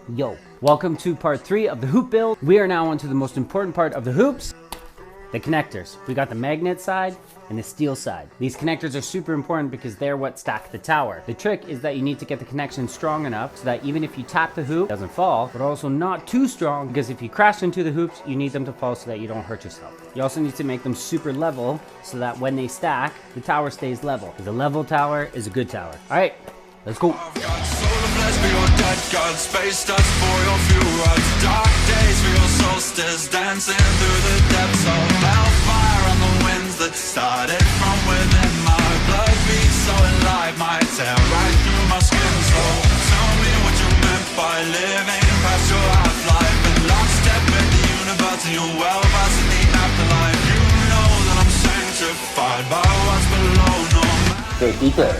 Yo, welcome to part 3 of the hoop build. We are now onto the most important part of the hoops, the connectors. We got the magnet side and the steel side. These connectors are super important because they're what stack the tower. The trick is that you need to get the connection strong enough so that even if you tap the hoop, it doesn't fall, but also not too strong, because if you crash into the hoops, you need them to fall so that you don't hurt yourself. You also need to make them super level so that when they stack, the tower stays level. Because a level tower is a good tower. All right, let's go. God, space dust for your few rides. Dark days for your solstice, dancing through the depths of hellfire on the winds that started from within. My blood beats so alive, might tear right through my skin. So tell me what you meant by living past your half-life and lockstep with the universe and your well-past in the afterlife. You know that I'm sanctified by what's below. No matter. 对，第一个